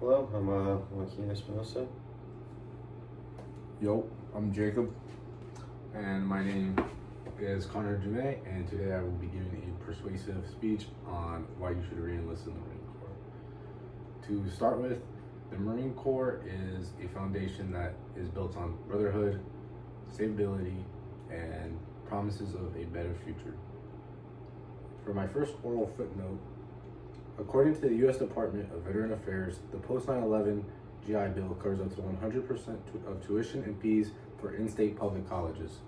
Hello, I'm Joaquin Espinosa. Yo, I'm Jacob, and my name is Connor Dume, and today I will be giving a persuasive speech on why you should re-enlist in the Marine Corps. To start with, the Marine Corps is a foundation that is built on brotherhood, stability, and promises of a better future. For my first oral footnote, according to the U.S. Department of Veteran Affairs, the post 9/11 GI Bill covers up to 100% of tuition and fees for in-state public colleges.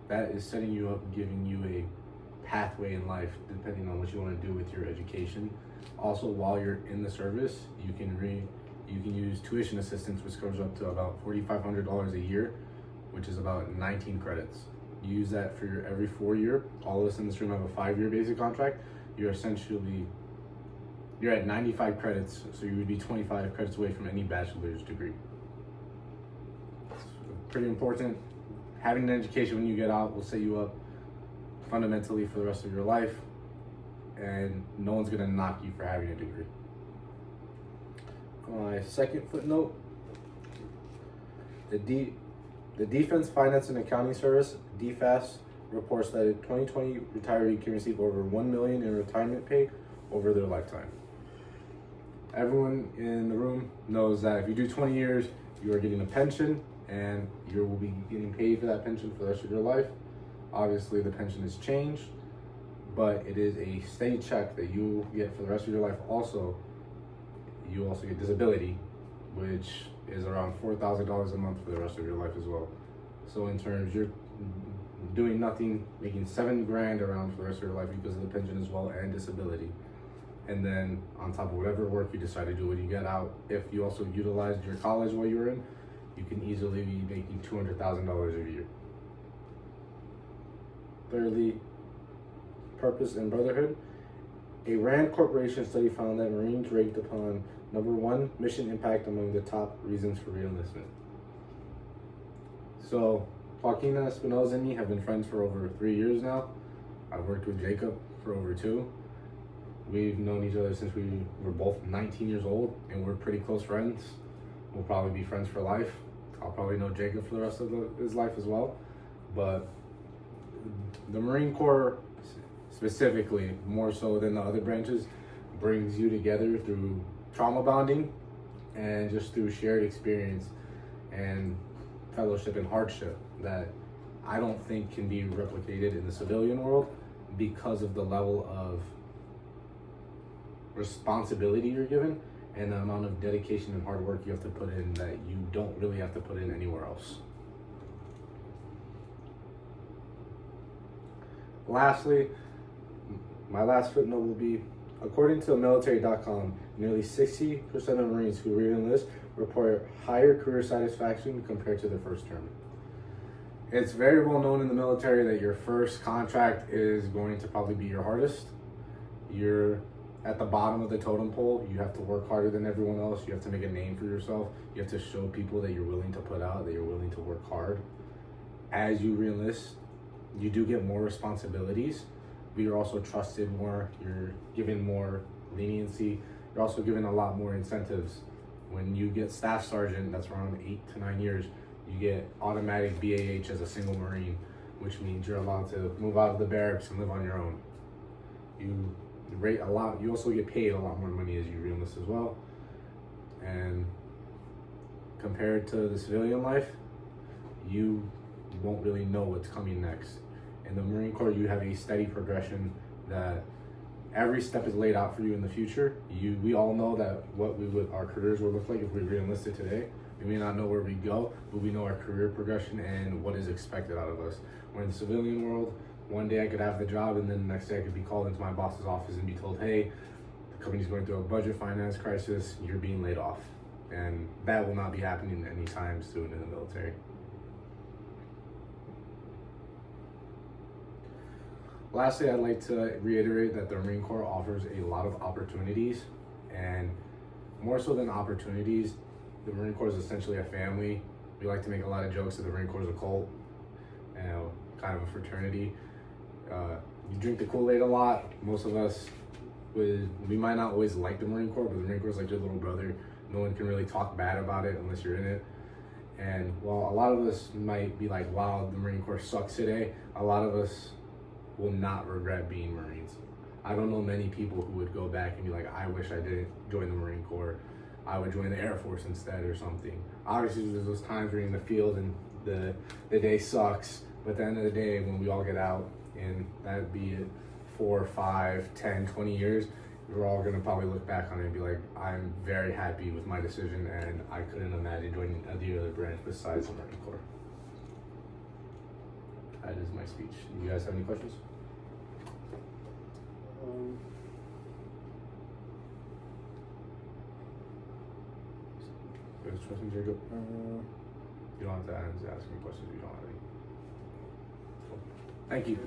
That is setting you up and giving you a pathway in life depending on what you want to do with your education. Also, while you're in the service, you can use tuition assistance, which covers up to about $4,500 a year, which is about 19 credits. You use that for your every 4 year. All of us in this room have a 5-year basic contract. You're at 95 credits, so you would be 25 credits away from any bachelor's degree. It's pretty important. Having an education when you get out will set you up fundamentally for the rest of your life, and no one's gonna knock you for having a degree. My second footnote, the Defense Finance and Accounting Service, DFAS, reports that a 2020 retiree can receive over $1 million in retirement pay over their lifetime. Everyone in the room knows that if you do 20 years, you are getting a pension, and you will be getting paid for that pension for the rest of your life. Obviously, the pension has changed, but it is a steady check that you get for the rest of your life. Also, you also get disability, which is around $4,000 a month for the rest of your life as well. So in terms, you're doing nothing, making $7,000 around for the rest of your life because of the pension as well and disability. And then on top of whatever work you decide to do when you get out, if you also utilized your college while you were in, you can easily be making $200,000 a year. Thirdly, purpose and brotherhood. A RAND Corporation study found that Marines ranked upon #1 mission impact among the top reasons for re-enlistment. So, Joaquin Espinosa and me have been friends for over 3 years now. I've worked with Jacob for over 2. We've known each other since we were both 19 years old, and we're pretty close friends. We'll probably be friends for life. I'll probably know Jacob for the rest of his life as well. But the Marine Corps specifically, more so than the other branches, brings you together through trauma bonding and just through shared experience and fellowship and hardship that I don't think can be replicated in the civilian world because of the level of responsibility you're given and the amount of dedication and hard work you have to put in that you don't really have to put in anywhere else. Lastly, my last footnote will be, according to military.com, nearly 60% of Marines who re-enlist report higher career satisfaction compared to their first term. It's very well known in the military that your first contract is going to probably be your hardest. You're at the bottom of the totem pole. You have to work harder than everyone else. You have to make a name for yourself. You have to show people that you're willing to put out, that you're willing to work hard. As you re-enlist, you do get more responsibilities, but you're also trusted more. You're given more leniency. You're also given a lot more incentives. When you get staff sergeant, that's around 8 to 9 years, you get automatic BAH as a single Marine, which means you're allowed to move out of the barracks and live on your own. You rate a lot. You also get paid a lot more money as you re-enlist as well. And compared to the civilian life, you won't really know what's coming next. In the Marine Corps, you have a steady progression that every step is laid out for you in the future. We all know that our careers will look like if we re-enlisted today. We may not know where we go, but we know our career progression and what is expected out of us. When in the civilian world, one day I could have the job, and then the next day I could be called into my boss's office and be told, hey, the company's going through a budget finance crisis, you're being laid off. And that will not be happening anytime soon in the military. Lastly, I'd like to reiterate that the Marine Corps offers a lot of opportunities, and more so than opportunities, the Marine Corps is essentially a family. We like to make a lot of jokes that the Marine Corps is a cult, kind of a fraternity. You drink the Kool-Aid a lot. Most of us, we might not always like the Marine Corps, but the Marine Corps is like your little brother. No one can really talk bad about it unless you're in it. And while a lot of us might be like, wow, the Marine Corps sucks today, a lot of us will not regret being Marines. I don't know many people who would go back and be like, I wish I didn't join the Marine Corps. I would join the Air Force instead or something. Obviously, there's those times where you're in the field and the day sucks, but at the end of the day, when we all get out, and that'd be it, 4, 5, 10, 20 years, we're all gonna probably look back on it and be like, I'm very happy with my decision, and I couldn't imagine joining any other branch besides the Marine Corps. That is my speech. Do you guys have any questions? You guys question, Jacob? You don't have to ask any questions if you don't have any. Cool. Thank you.